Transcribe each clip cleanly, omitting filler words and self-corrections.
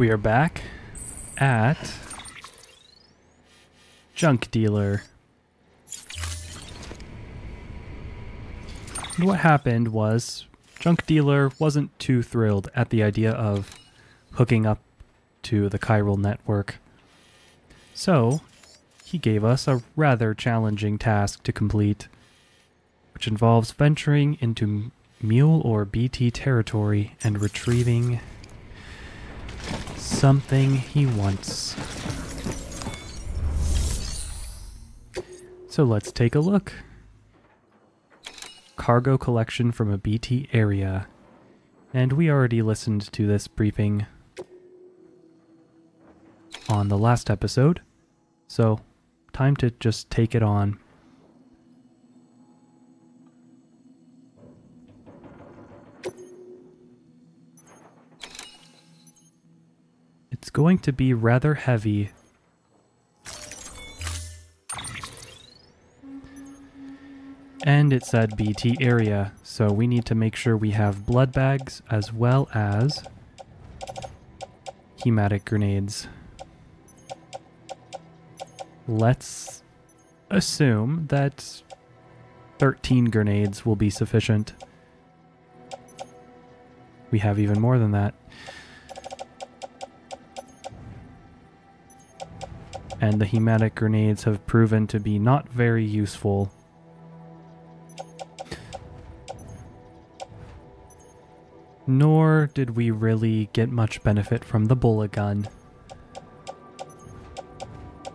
We are back at Junk Dealer. And what happened was Junk Dealer wasn't too thrilled at the idea of hooking up to the Chiral network. So he gave us a rather challenging task to complete, which involves venturing into Mule or BT territory and retrieving something he wants. So let's take a look. Cargo collection from a BT area. And we already listened to this briefing on the last episode, so time to just take it on. It's going to be rather heavy. And it said BT area, so we need to make sure we have blood bags as well as hematic grenades. Let's assume that 13 grenades will be sufficient. We have even more than that. And the hematic grenades have proven to be not very useful. Nor did we really get much benefit from the bullet gun.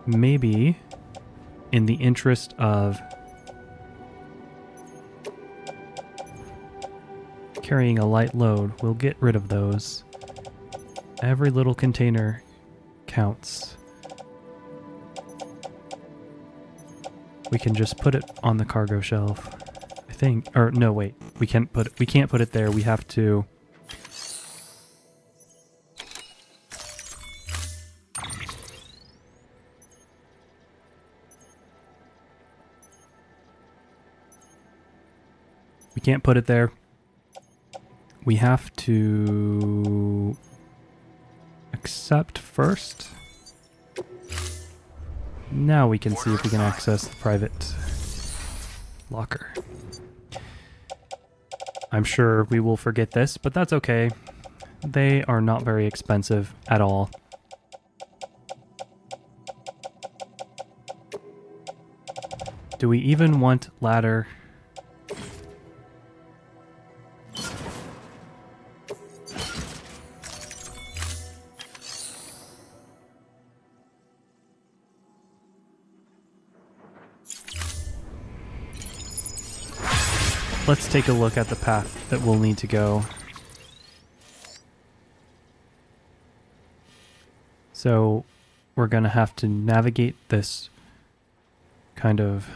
Maybe, in the interest of carrying a light load, we'll get rid of those. Every little container counts. We can just put it on the cargo shelf, I think. Or no, wait. We can't put it there. We have to can't put it there. We have to accept first. Now we can see if we can access the private locker. I'm sure we will forget this, but that's okay. They are not very expensive at all. Do we even want ladder? Let's take a look at the path that we'll need to go. So we're going to have to navigate this kind of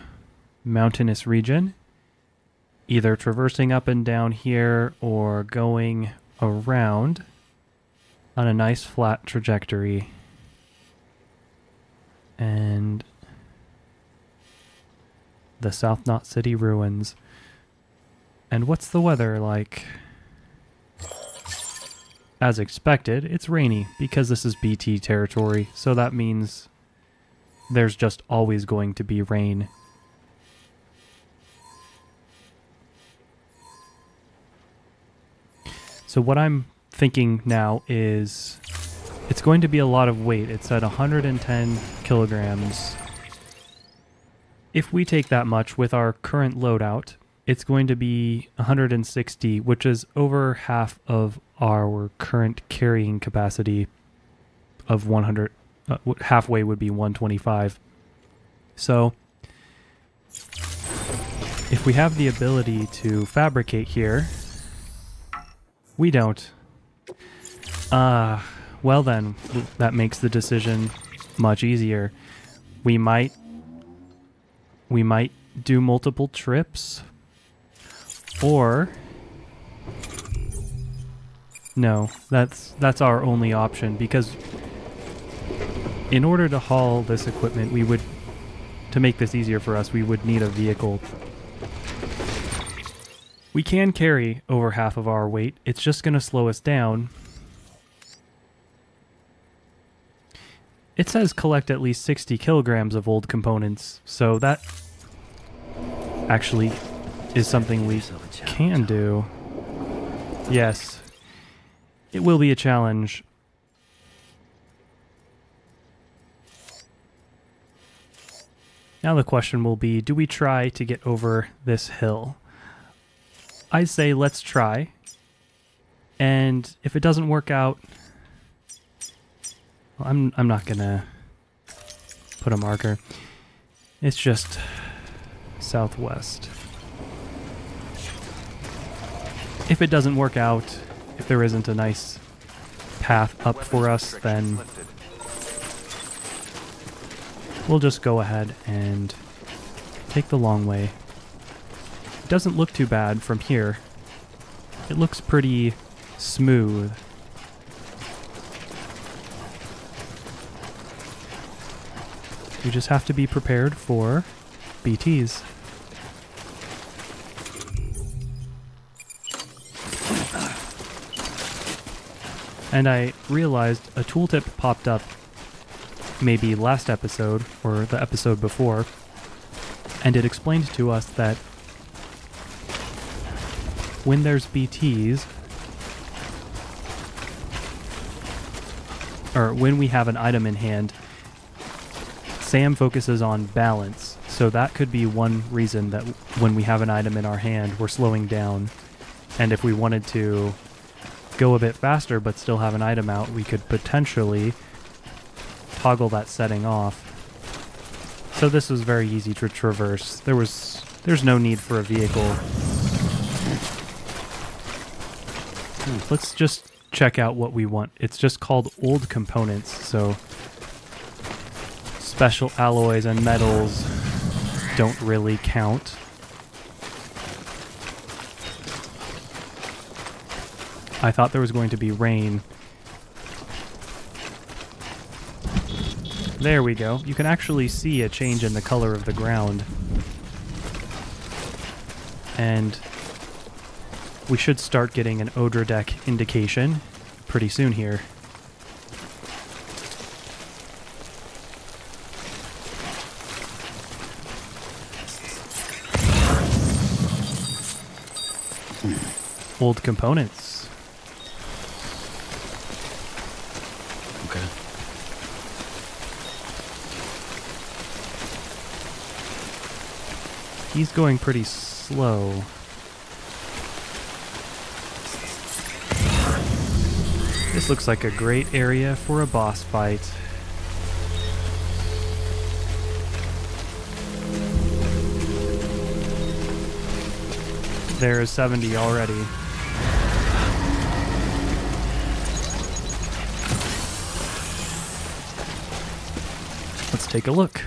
mountainous region, either traversing up and down here or going around on a nice flat trajectory. And the South Knot City ruins. And what's the weather like? As expected, it's rainy because this is BT territory, so that means there's just always going to be rain. So what I'm thinking now is it's going to be a lot of weight. It's at 110 kilograms. If we take that much with our current loadout, it's going to be 160, which is over half of our current carrying capacity of 100. Halfway would be 125. So if we have the ability to fabricate here, we don't. Well then, that makes the decision much easier. We might do multiple trips. Or no, that's our only option, because in order to haul this equipment, to make this easier for us, we would need a vehicle. We can carry over half of our weight. It's just going to slow us down. It says collect at least 60 kilograms of old components, so that actually is something we can do. Yes, it will be a challenge. Now the question will be, do we try to get over this hill? I say let's try, and if it doesn't work out, well, I'm not gonna put a marker. It's just southwest. If it doesn't work out, if there isn't a nice path up for us, then we'll just go ahead and take the long way. It doesn't look too bad from here. It looks pretty smooth. You just have to be prepared for BTs. And I realized a tooltip popped up maybe last episode or the episode before, and it explained to us that when there's BTs, or when we have an item in hand, Sam focuses on balance, so that could be one reason that when we have an item in our hand, we're slowing down. And if we wanted to go a bit faster but still have an item out, we could potentially toggle that setting off. So this was very easy to traverse. There's no need for a vehicle. Let's just check out what we want. It's just called old components, so special alloys and metals don't really count. I thought there was going to be rain. There we go. You can actually see a change in the color of the ground. And we should start getting an Odra deck indication pretty soon here. Old components. Okay. He's going pretty slow. This looks like a great area for a boss fight. There is 70 already. Let's take a look.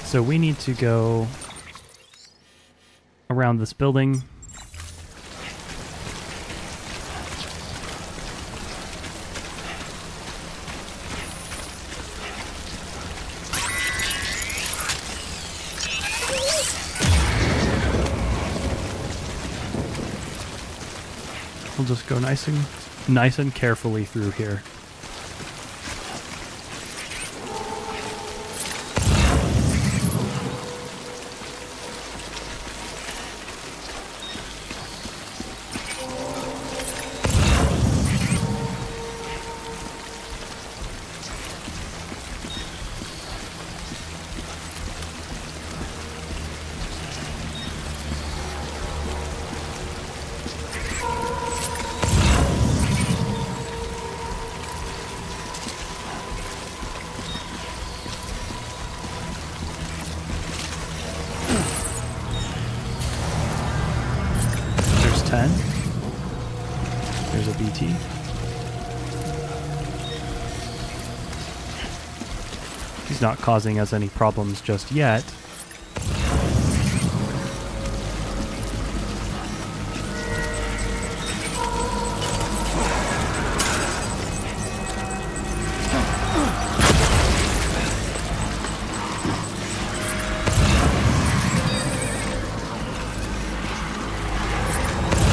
So we need to go around this building. We'll just go nice and carefully through here. There's a BT. He's not causing us any problems just yet.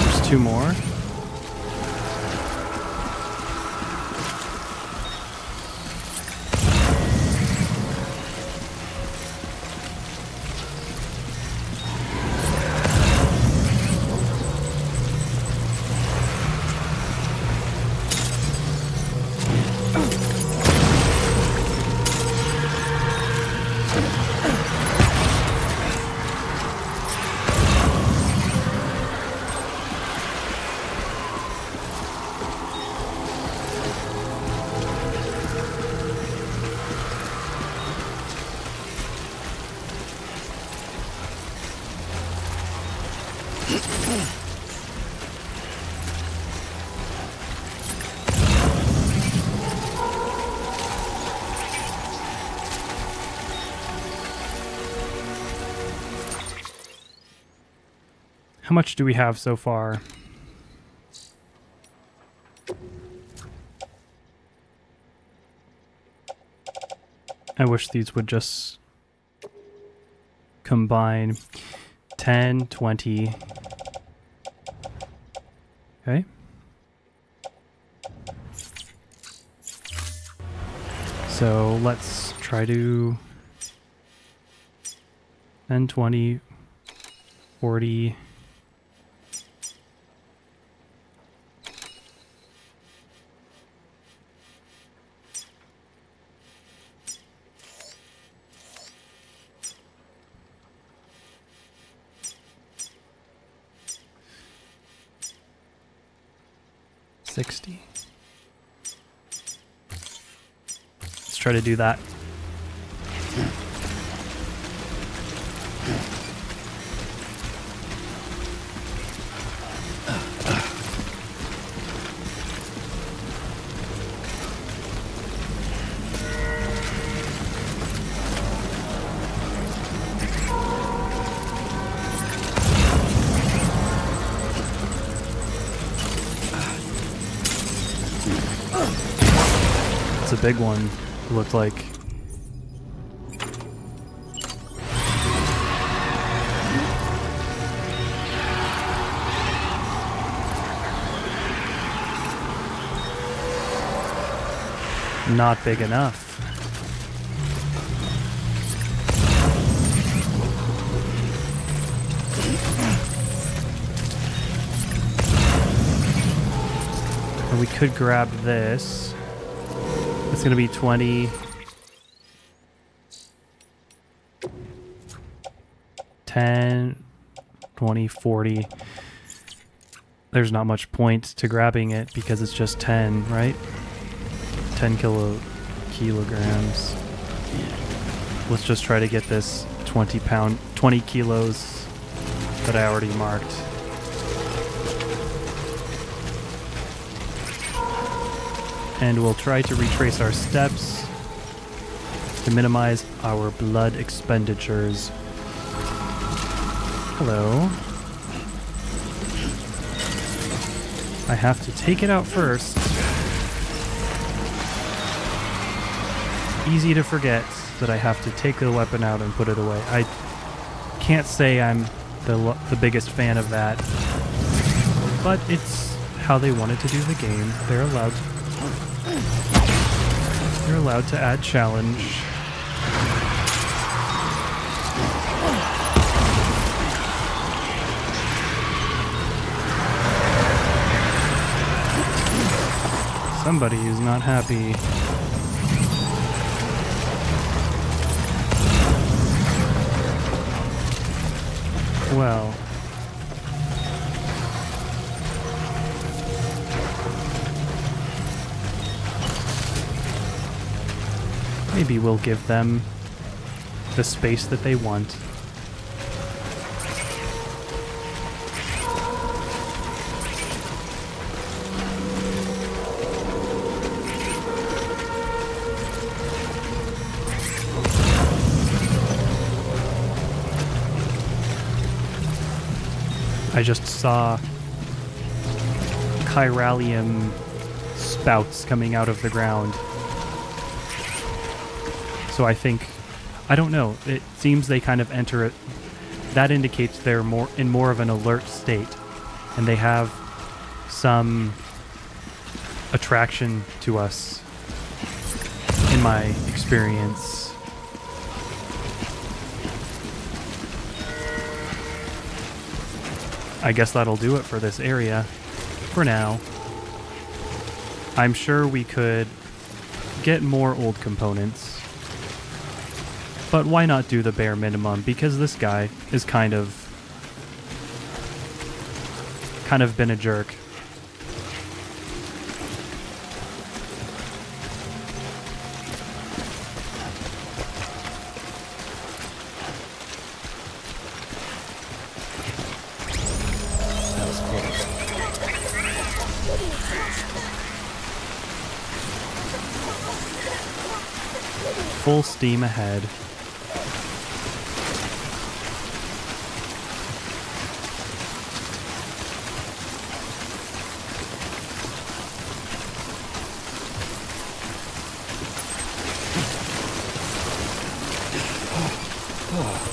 There's two more. How much do we have so far? I wish these would just combine. 10, 20. Okay. So let's try to 10, 20, 40. Let's try to do that. It's a big one, it looked like. Not big enough. And we could grab this. It's going to be 20. 10, 20, 40. There's not much point to grabbing it because it's just 10, right? 10 kilograms. Let's just try to get this 20 kilos that I already marked. And we'll try to retrace our steps to minimize our blood expenditures. Hello. I have to take it out first. Easy to forget that I have to take the weapon out and put it away. I can't say I'm the biggest fan of that, but it's how they wanted to do the game. They're allowed to add challenge. Somebody is not happy. Well, maybe we'll give them the space that they want. I just saw chiralium spouts coming out of the ground. So I think, I don't know, it seems they kind of enter it. That indicates they're in more of an alert state, and they have some attraction to us, in my experience. I guess that'll do it for this area, for now. I'm sure we could get more old components, but why not do the bare minimum? Because this guy is kind of been a jerk. Full steam ahead. Come on.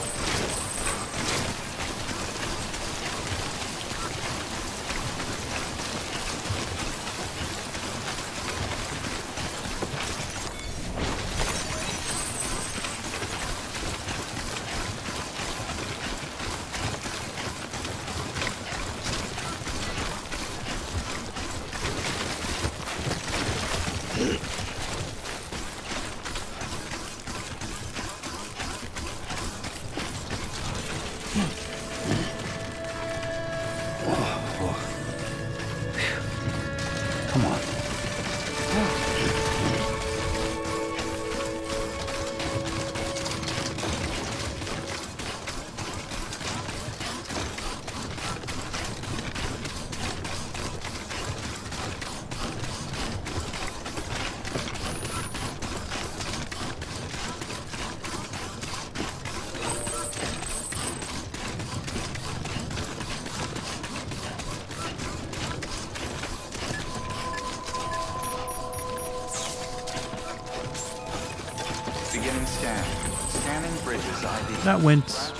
Beginning scan. Scanning bridges ID. That went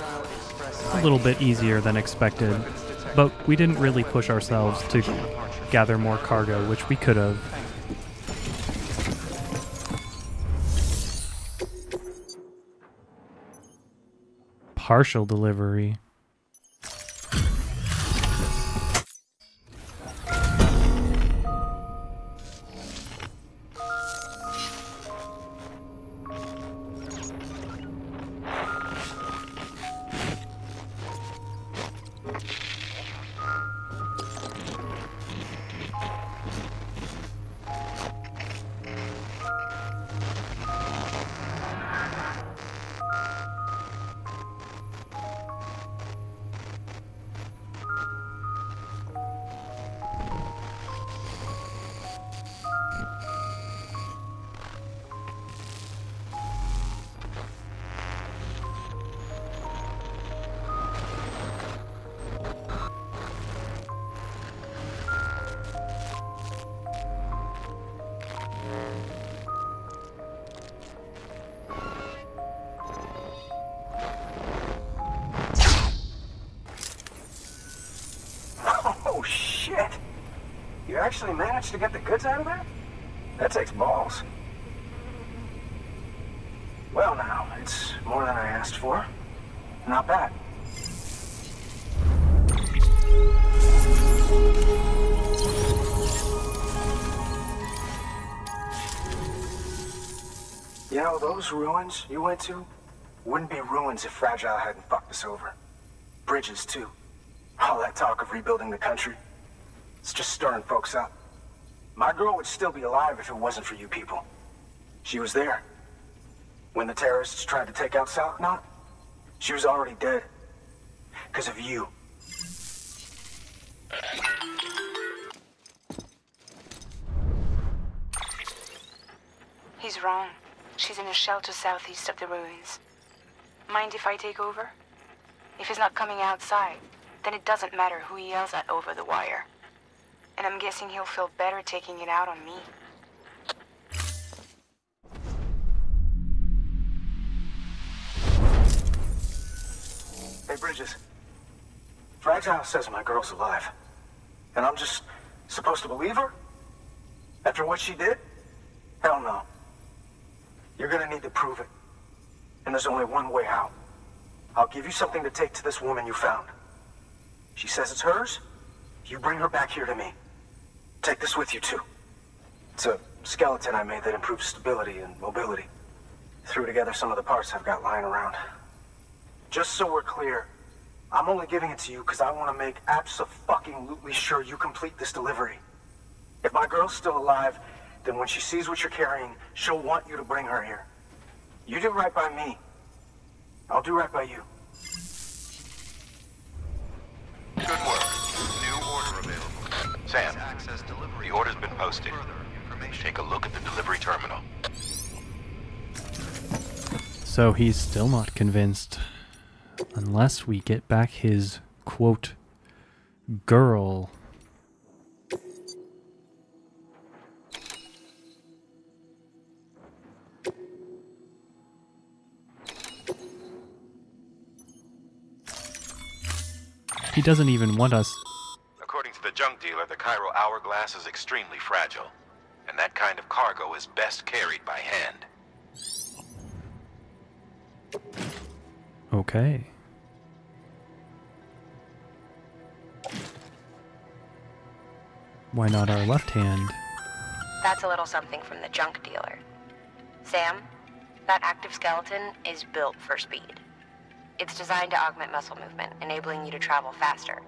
a little bit easier than expected, but we didn't really push ourselves to gather more cargo, which we could have. Partial delivery. Oh, shit! You actually managed to get the goods out of there? That takes balls. Well now, it's more than I asked for. Not bad. You know, those ruins you went to wouldn't be ruins if Fragile hadn't fucked us over. Bridges, too. All that talk of rebuilding the country, it's just stirring folks up. My girl would still be alive if it wasn't for you people. She was there. When the terrorists tried to take out South Knot, she was already dead. Because of you. He's wrong. She's in a shelter southeast of the ruins. Mind if I take over? If he's not coming outside, then it doesn't matter who he yells at over the wire. And I'm guessing he'll feel better taking it out on me. Hey, Bridges. Fragile says my girl's alive. And I'm just supposed to believe her? After what she did? Hell no. You're gonna need to prove it. And there's only one way out. I'll give you something to take to this woman you found. She says it's hers. You bring her back here to me. Take this with you, too. It's a skeleton I made that improves stability and mobility. Threw together some of the parts I've got lying around. Just so we're clear, I'm only giving it to you because I want to make abso-fucking-lutely sure you complete this delivery. If my girl's still alive, then when she sees what you're carrying, she'll want you to bring her here. You do right by me. I'll do right by you. Good work. New order available. Sam, the order's been posted. Take a look at the delivery terminal. So he's still not convinced. Unless we get back his, quote, girl. He doesn't even want us. According to the junk dealer, the chiral hourglass is extremely fragile, and that kind of cargo is best carried by hand. Okay. Why not our left hand? That's a little something from the junk dealer. Sam, that active skeleton is built for speed. It's designed to augment muscle movement, enabling you to travel faster.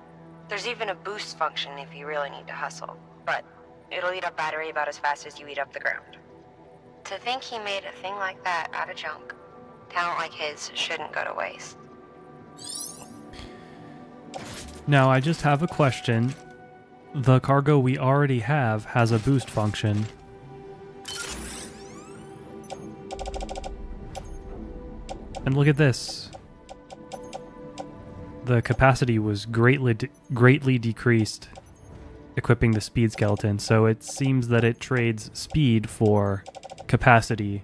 There's even a boost function if you really need to hustle, but it'll eat up battery about as fast as you eat up the ground. To think he made a thing like that out of junk. Talent like his shouldn't go to waste. Now, I just have a question. The cargo we already have has a boost function. And look at this. The capacity was greatly decreased equipping the speed skeleton, so it seems that it trades speed for capacity.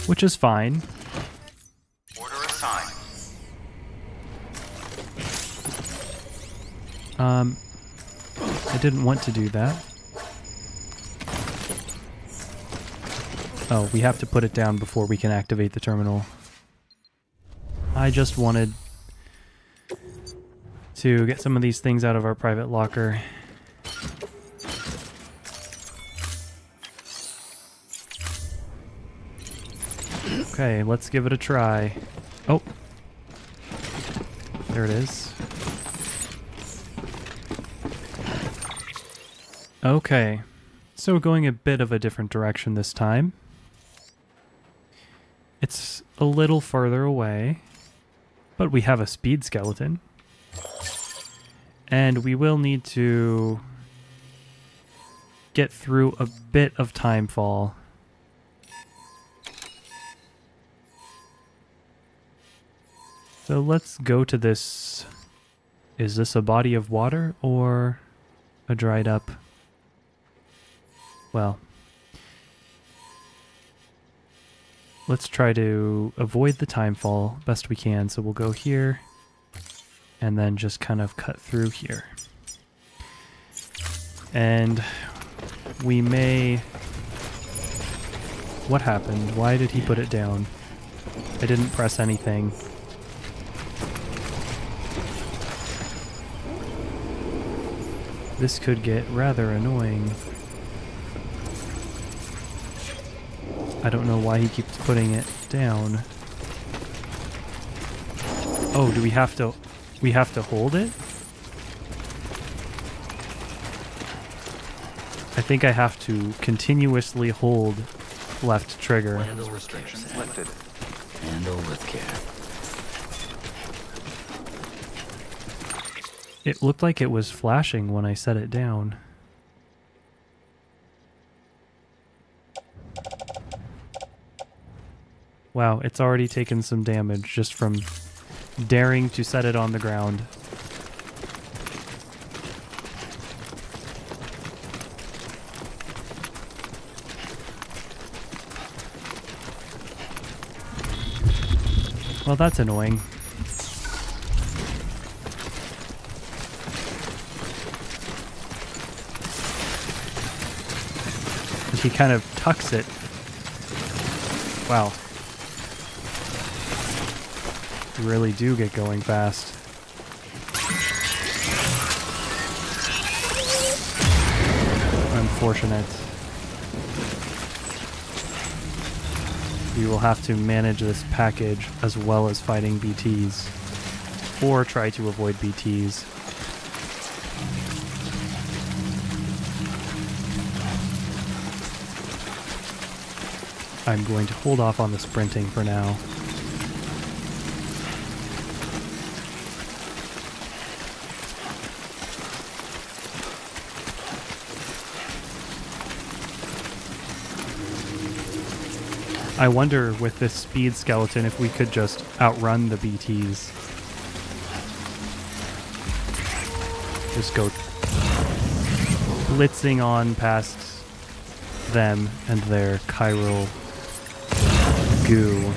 Which is fine. Order assigned. I didn't want to do that. Oh, we have to put it down before we can activate the terminal. I just wanted to get some of these things out of our private locker. Okay, let's give it a try. Oh. There it is. Okay. So we're going a bit of a different direction this time. It's a little further away, but we have a speed skeleton. And we will need to get through a bit of timefall. So let's go to this. Is this a body of water or a dried up? Well, let's try to avoid the timefall best we can. So we'll go here and then just kind of cut through here. And we may... What happened? Why did he put it down? I didn't press anything. This could get rather annoying. I don't know why he keeps putting it down. Oh, do we have to hold it? I think I have to continuously hold left trigger. Handle restrictions lifted. Handle with care. It looked like it was flashing when I set it down. Wow, it's already taken some damage just from daring to set it on the ground. Well, that's annoying. He kind of tucks it. Wow. You really do get going fast. Unfortunate. We will have to manage this package as well as fighting BTs. Or try to avoid BTs. I'm going to hold off on the sprinting for now. I wonder with this speed skeleton if we could just outrun the BTs. Just go blitzing on past them and their chiral goo.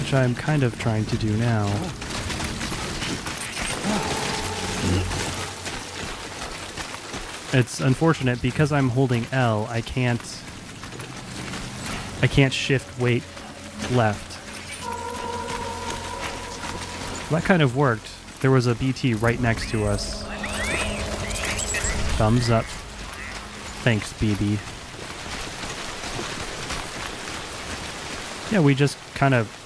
which I'm kind of trying to do now. It's unfortunate because I'm holding L, I can't shift weight left. That kind of worked. There was a BT right next to us. Thumbs up. Thanks, BB. Yeah, we just kind of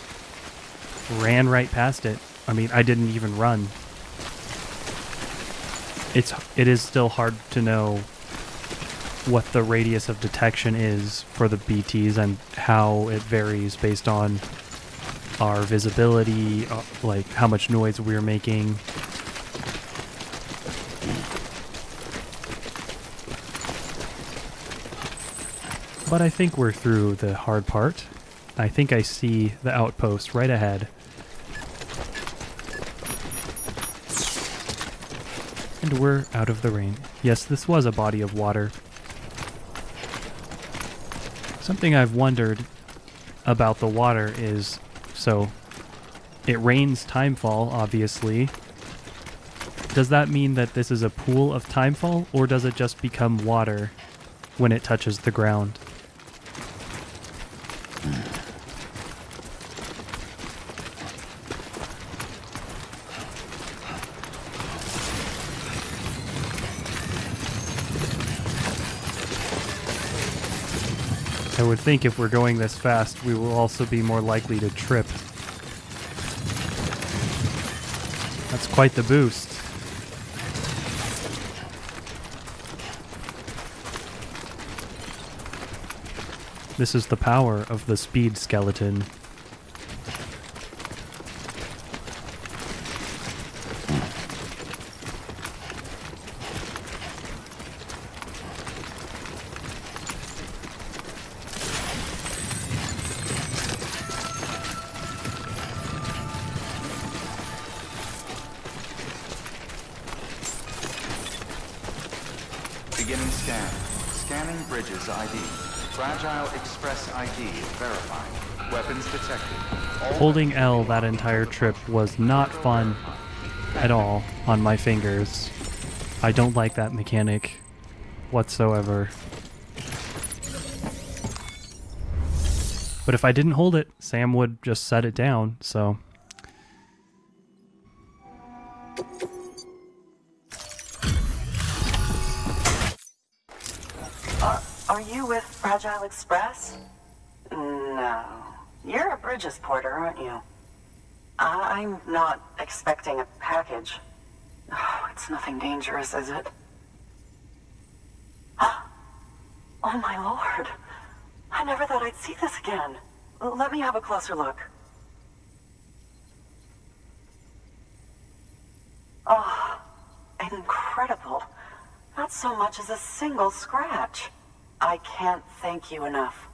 ran right past it. I mean, I didn't even run. It is still hard to know what the radius of detection is for the BTs and how it varies based on our visibility, like how much noise we're making. But I think we're through the hard part. I think I see the outpost right ahead. And we're out of the rain. Yes, this was a body of water. Something I've wondered about the water is, so it rains timefall, obviously. Does that mean that this is a pool of timefall, or does it just become water when it touches the ground? I would think if we're going this fast, we will also be more likely to trip. That's quite the boost. This is the power of the speed skeleton. Beginning scan. Scanning bridges ID. Fragile Express ID verified. Weapons detected. Holding L that entire trip was not fun at all on my fingers. I don't like that mechanic whatsoever. But if I didn't hold it, Sam would just set it down, so... Are you with Fragile Express? No. You're a Bridges porter, aren't you? I'm not expecting a package. Oh, it's nothing dangerous, is it? Oh my lord. I never thought I'd see this again. Let me have a closer look. Oh, incredible. Not so much as a single scratch. I can't thank you enough.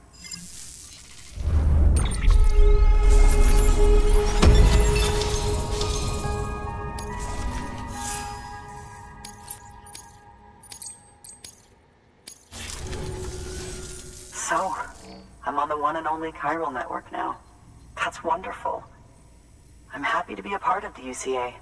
So, I'm on the one and only Chiral network now. That's wonderful. I'm happy to be a part of the UCA.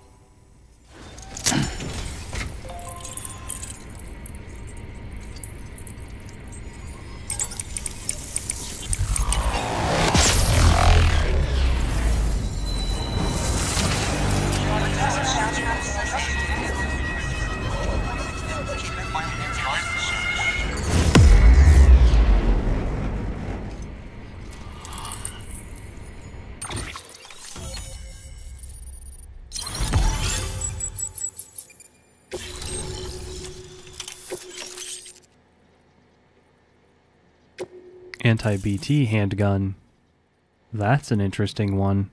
Anti-BT handgun. That's an interesting one,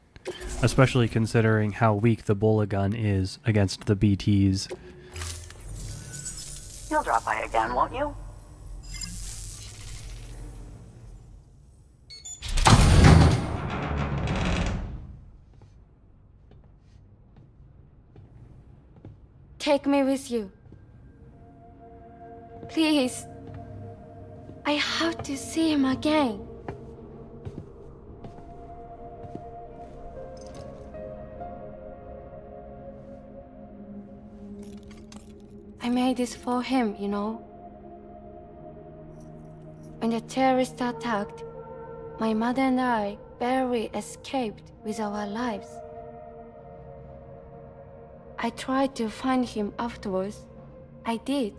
especially considering how weak the bullet gun is against the BTs. You'll drop by again, won't you? Take me with you. Please. I have to see him again. made this for him, you know. When the terrorists attacked, my mother and I barely escaped with our lives. I tried to find him afterwards. I did.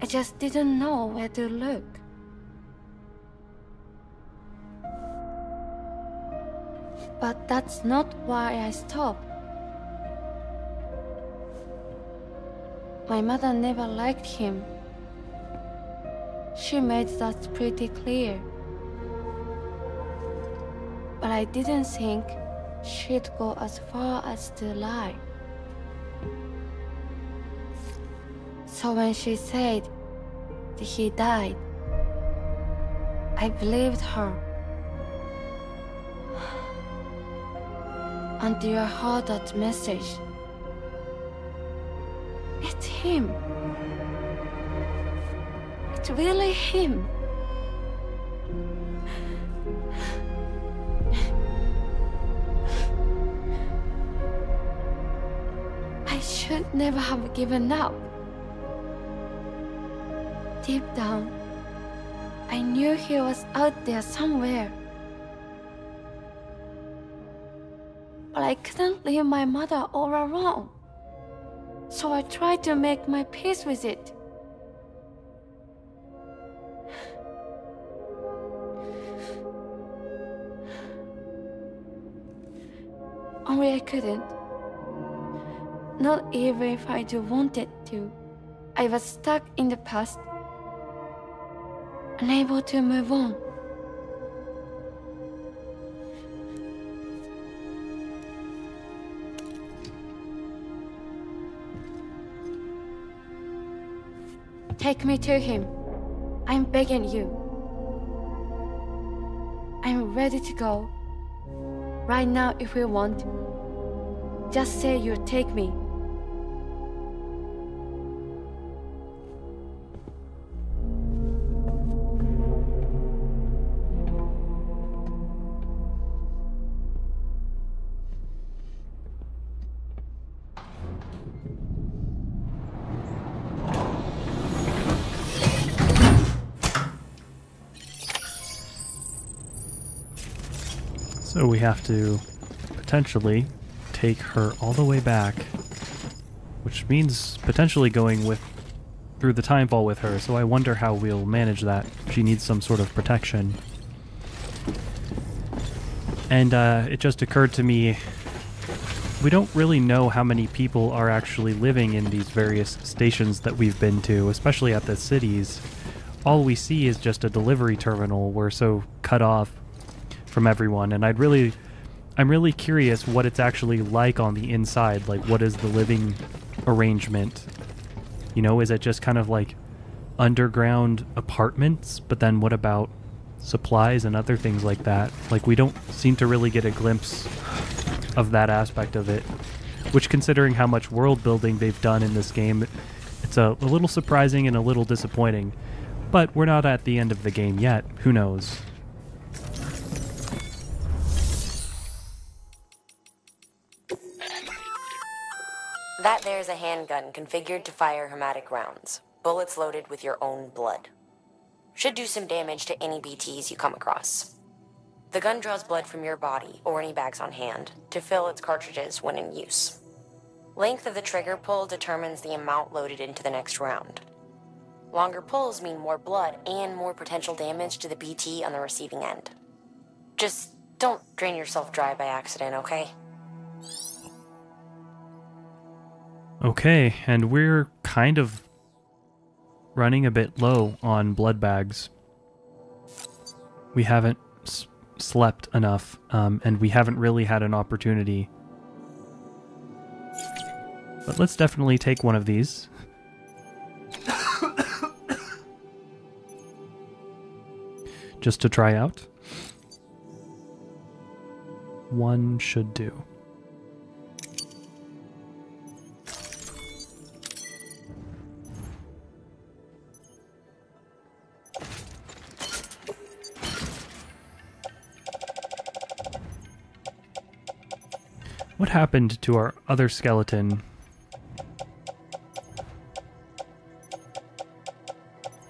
I just didn't know where to look. But that's not why I stopped. My mother never liked him. She made that pretty clear. But I didn't think she'd go as far as to lie. So when she said that he died, I believed her. Until I heard that message. It's him. It's really him. I should never have given up. Deep down, I knew he was out there somewhere. But I couldn't leave my mother all alone. So I tried to make my peace with it. Only I couldn't. Not even if I wanted to. I was stuck in the past, unable to move on. Take me to him. I'm begging you. I'm ready to go. Right now if you want. Just say you'll take me. So we have to potentially take her all the way back, which means potentially going through the timefall with her, so I wonder how we'll manage that. She needs some sort of protection. And it just occurred to me, we don't really know how many people are actually living in these various stations that we've been to, especially at the cities. All we see is just a delivery terminal. We're so cut off from everyone, and I'm really curious what it's actually like on the inside. Like, what is the living arrangement? You know, is it just kind of like underground apartments? But then what about supplies and other things like that? Like, we don't seem to really get a glimpse of that aspect of it, which, considering how much world building they've done in this game, it's a little surprising and a little disappointing. But we're not at the end of the game yet. Who knows? That there's a handgun configured to fire hematic rounds, bullets loaded with your own blood. Should do some damage to any BTs you come across. The gun draws blood from your body or any bags on hand to fill its cartridges when in use. Length of the trigger pull determines the amount loaded into the next round. Longer pulls mean more blood and more potential damage to the BT on the receiving end. Just don't drain yourself dry by accident, okay? Okay, and we're kind of running a bit low on blood bags. We haven't slept enough, and we haven't really had an opportunity. But let's definitely take one of these. Just to try out. One should do. What happened to our other skeleton?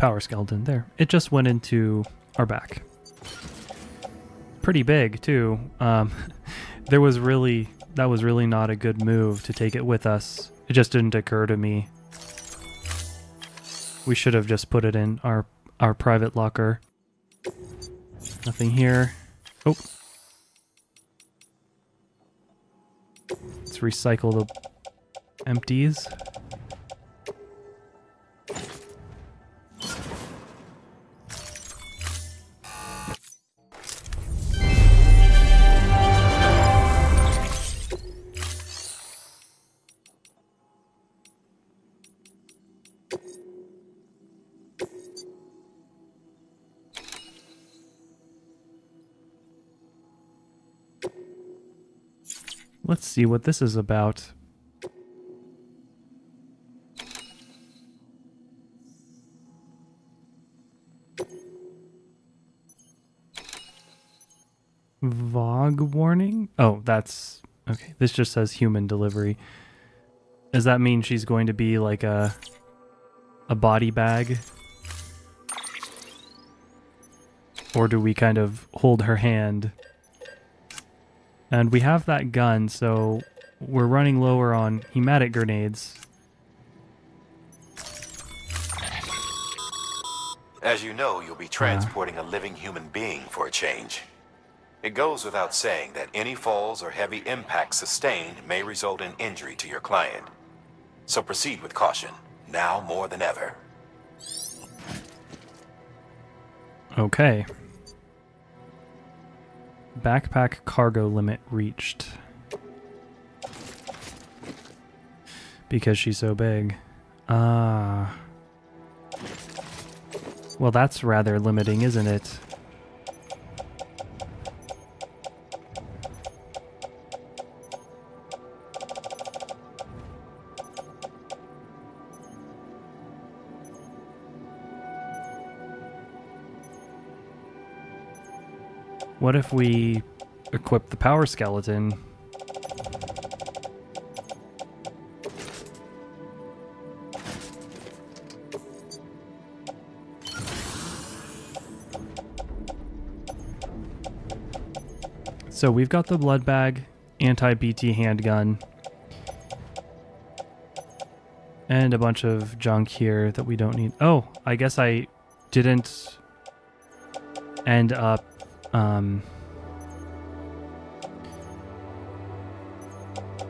power skeleton. There. It just went into our back. Pretty big, too. That was really not a good move to take it with us. It just didn't occur to me. We should have just put it in our private locker. Nothing here. Oh. Let's recycle the empties. Let's see what this is about. VOG warning? Oh, that's... okay, this just says human delivery. Does that mean she's going to be like a body bag? Or do we kind of hold her hand? And we have that gun, so we're running lower on hematic grenades. As you know, you'll be transporting a living human being for a change. It goes without saying that any falls or heavy impacts sustained may result in injury to your client. So proceed with caution, now more than ever. Okay. Backpack cargo limit reached. Because she's so big. Well, that's rather limiting, isn't it? What if we equip the power skeleton? So we've got the blood bag, anti-BT handgun, and a bunch of junk here that we don't need. Oh, I guess I didn't end up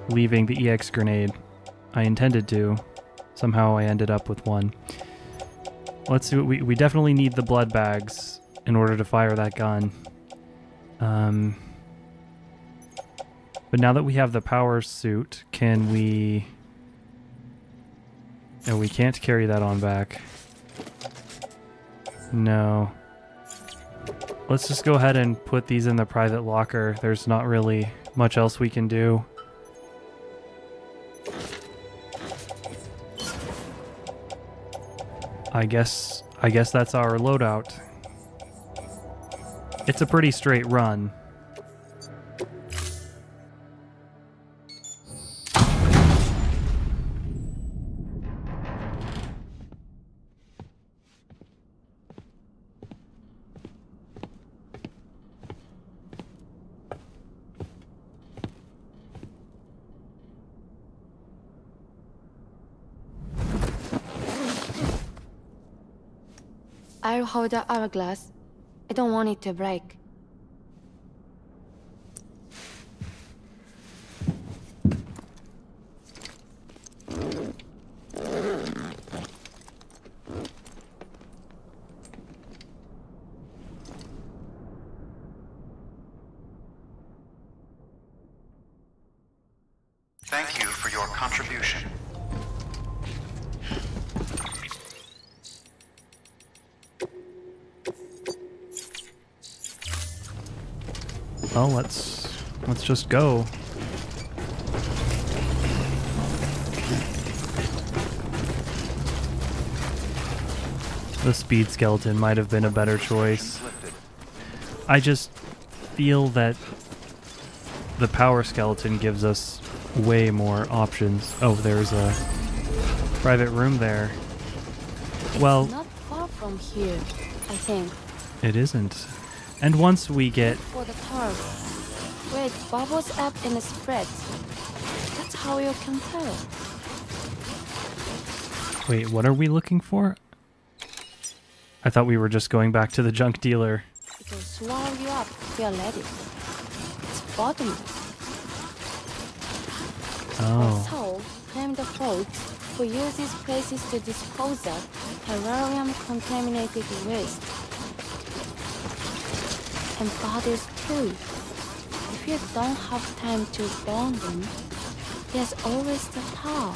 leaving the EX grenade. I intended to. Somehow I ended up with one. Let's see what we definitely need the blood bags in order to fire that gun. But now that we have the power suit, can we... No, we can't carry that on back. No. Let's just go ahead and put these in the private locker. There's not really much else we can do. I guess that's our loadout. It's a pretty straight run. I'll hold the hourglass. I don't want it to break. Thank you for your contribution. Well, let's just go. The speed skeleton might have been a better choice. I just feel that the power skeleton gives us way more options. Oh, there's a private room there. Well, Not far from from here, I think. It isn't. And once we get... For the curve. Wait, bubbles up and spread. That's how you can tell. Wait, what are we looking for? I thought we were just going back to the junk dealer. It will swallow you up if you let it. It's bottomless. Oh. So, claim the folks who use these places to dispose of terrarium-contaminated waste. And bodies too. If you don't have time to burn them, there's always the tar.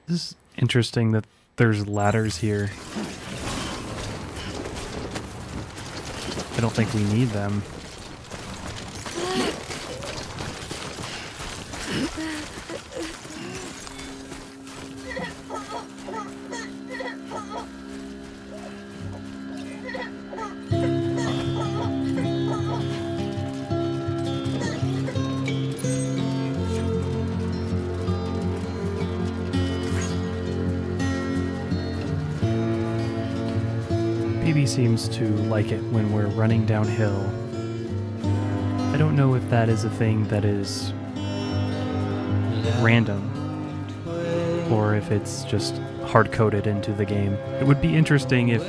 This is interesting that there's ladders here. I don't think we need them. BB seems to like it when we're running downhill. I don't know if that is a thing that is random or if it's just hard-coded into the game. It would be interesting if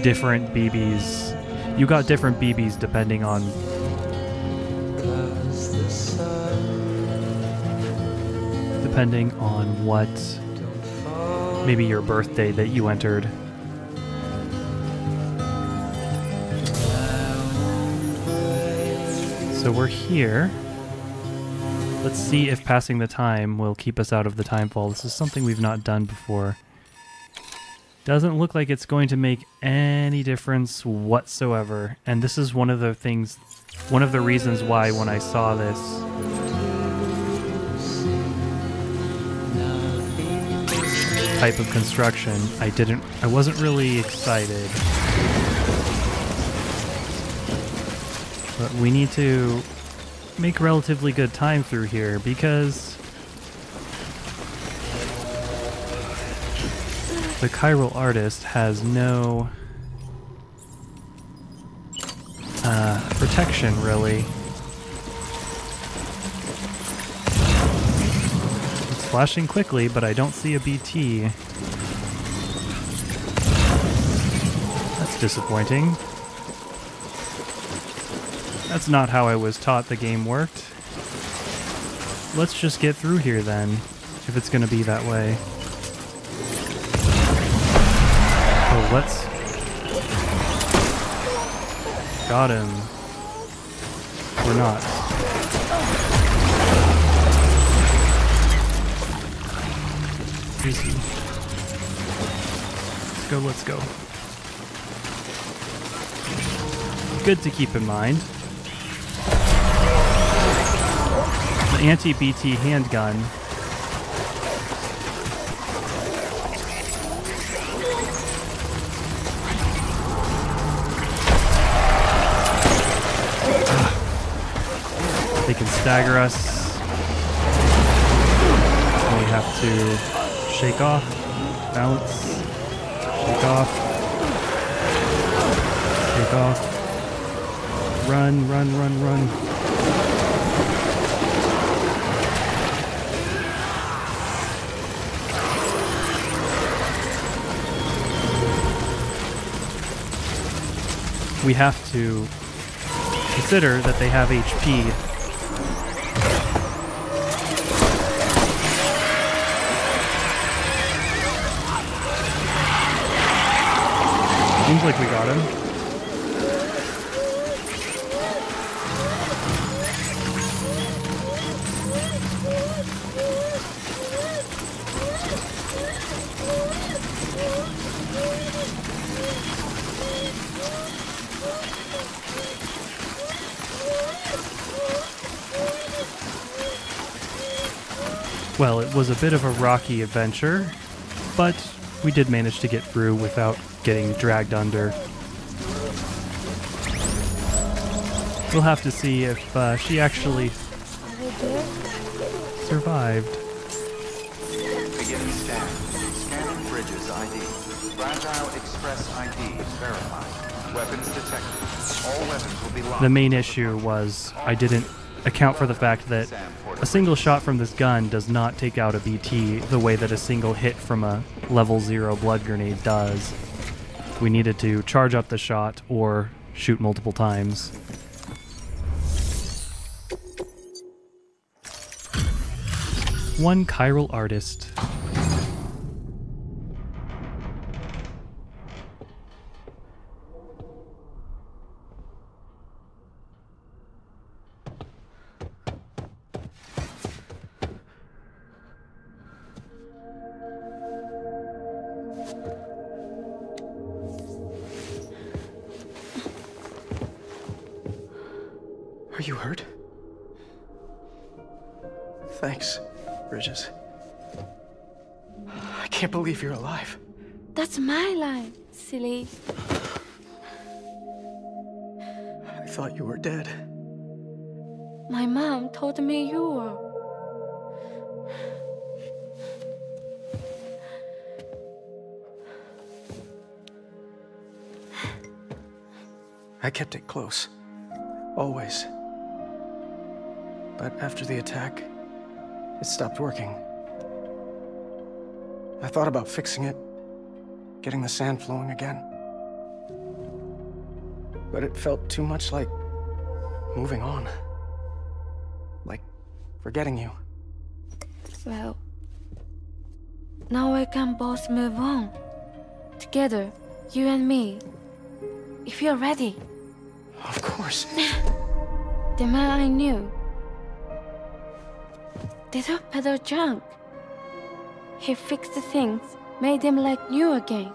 different BBs... You got different BBs depending on... Depending on what... Maybe your birthday that you entered. So we're here. Let's see if passing the time will keep us out of the timefall. This is something we've not done before. Doesn't look like it's going to make any difference whatsoever. And this is one of the things, one of the reasons why when I saw this type of construction, I wasn't really excited. But we need to make relatively good time through here because the Chiral artist has no protection, really. It's flashing quickly, but I don't see a BT. That's disappointing. That's not how I was taught the game worked. Let's just get through here then, if it's gonna be that way. Oh, let's... Got him. We're not. Easy. Let's go. Good to keep in mind. The anti-BT handgun they can stagger us. We have to shake off, bounce, shake off, shake off, run, run, run, run. We have to consider that they have HP. Seems like we got him. Well, it was a bit of a rocky adventure, but we did manage to get through without getting dragged under. We'll have to see if she actually... survived. Beginning scan. Scanning bridges ID. Fragile Express ID verified. Weapons detected. All weapons will be locked. The main issue was I didn't account for the fact that a single shot from this gun does not take out a BT the way that a single hit from a level 0 blood grenade does. We needed to charge up the shot or shoot multiple times. One chiral artist. Are you hurt? Thanks, Bridges. I can't believe you're alive. That's my line, silly. I thought you were dead. My mom told me you were. I kept it close. Always. But after the attack, it stopped working. I thought about fixing it, getting the sand flowing again. But it felt too much like moving on. Like forgetting you. Well, now we can both move on. Together, you and me. If you're ready. Of course. The man I knew. They don't peddle junk. He fixed the things, made them like new again.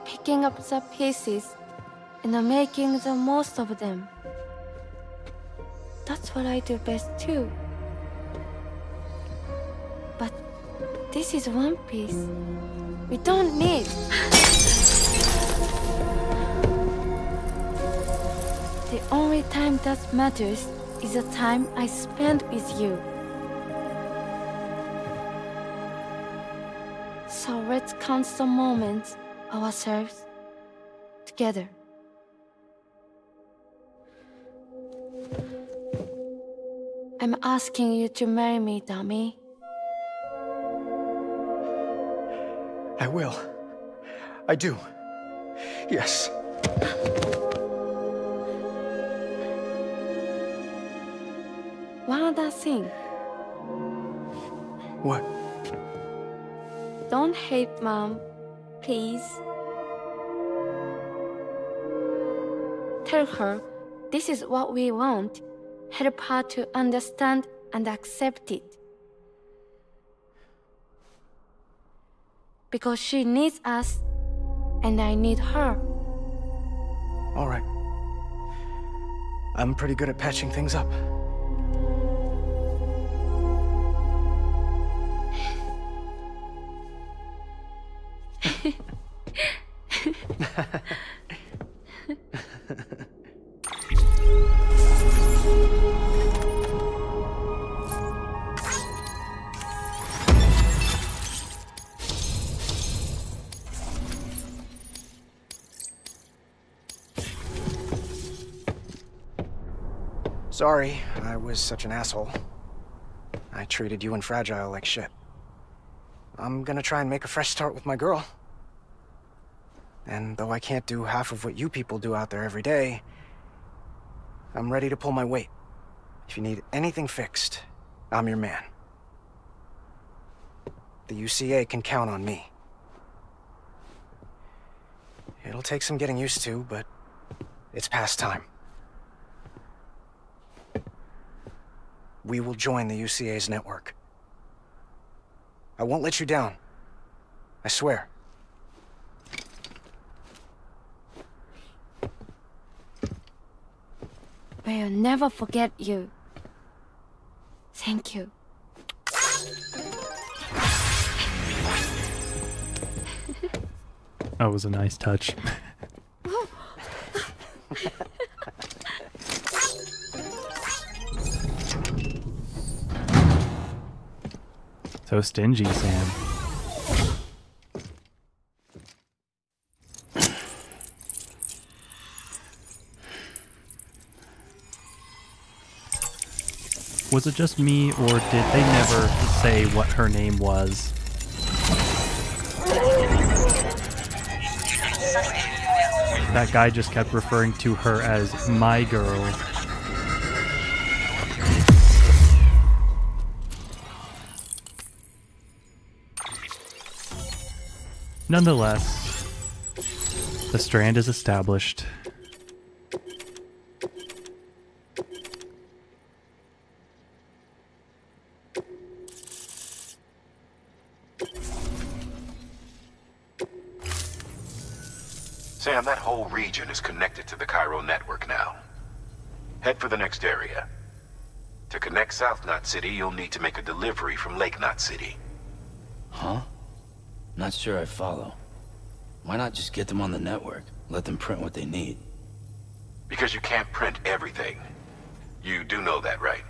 Picking up the pieces and making the most of them. That's what I do best too. But this is one piece we don't need. The only time that matters is the time I spend with you. So let's count the moments ourselves together. I'm asking you to marry me, dummy. I will. I do. Yes. One other thing. What? Don't hate Mom, please. Tell her this is what we want. Help her to understand and accept it. Because she needs us, and I need her. All right. I'm pretty good at patching things up. Sorry, I was such an asshole. I treated you and Fragile like shit. I'm gonna try and make a fresh start with my girl. And though I can't do half of what you people do out there every day, I'm ready to pull my weight. If you need anything fixed, I'm your man. The UCA can count on me. It'll take some getting used to, but it's past time. We will join the UCA's network. I won't let you down. I swear. We'll never forget you. Thank you. That was a nice touch. So stingy, Sam. Was it just me, or did they never say what her name was? That guy just kept referring to her as my girl. Nonetheless, the strand is established. Sam, that whole region is connected to the Chiral network now. Head for the next area. To connect South Knot City, you'll need to make a delivery from Lake Knot City. Huh? Not sure I follow. Why not just get them on the network? Let them print what they need. Because you can't print everything. You do know that, right?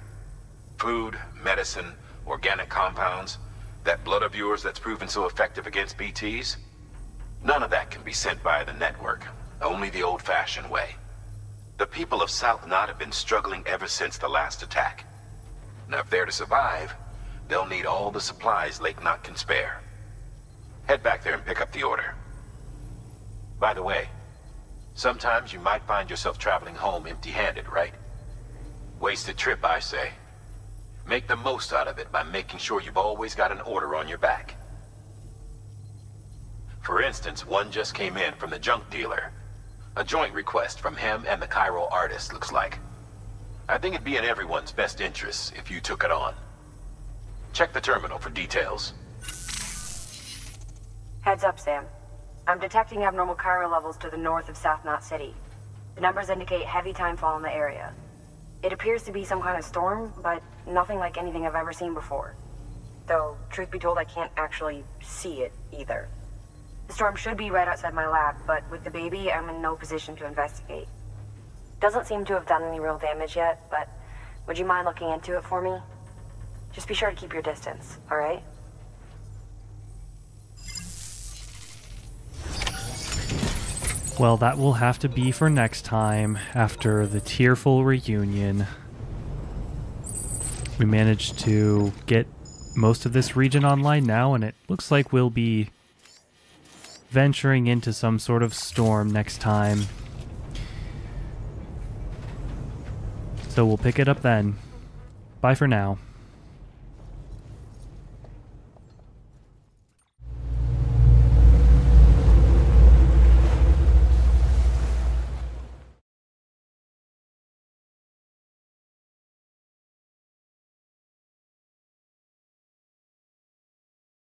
Food, medicine, organic compounds, that blood of yours that's proven so effective against BTs? None of that can be sent via the network. Only the old-fashioned way. The people of South Knot have been struggling ever since the last attack. Now, if they're to survive, they'll need all the supplies Lake Knot can spare. Head back there and pick up the order. By the way, sometimes you might find yourself traveling home empty-handed, right? Wasted trip, I say. Make the most out of it by making sure you've always got an order on your back. For instance, one just came in from the junk dealer. A joint request from him and the Chiral artist, looks like. I think it'd be in everyone's best interests if you took it on. Check the terminal for details. Heads up, Sam. I'm detecting abnormal chiral levels to the north of South Knot City. The numbers indicate heavy timefall in the area. It appears to be some kind of storm, but nothing like anything I've ever seen before. Though, truth be told, I can't actually see it either. The storm should be right outside my lab, but with the baby, I'm in no position to investigate. Doesn't seem to have done any real damage yet, but would you mind looking into it for me? Just be sure to keep your distance, alright? Well, that will have to be for next time, after the tearful reunion. We managed to get most of this region online now, and it looks like we'll be venturing into some sort of storm next time. So we'll pick it up then. Bye for now.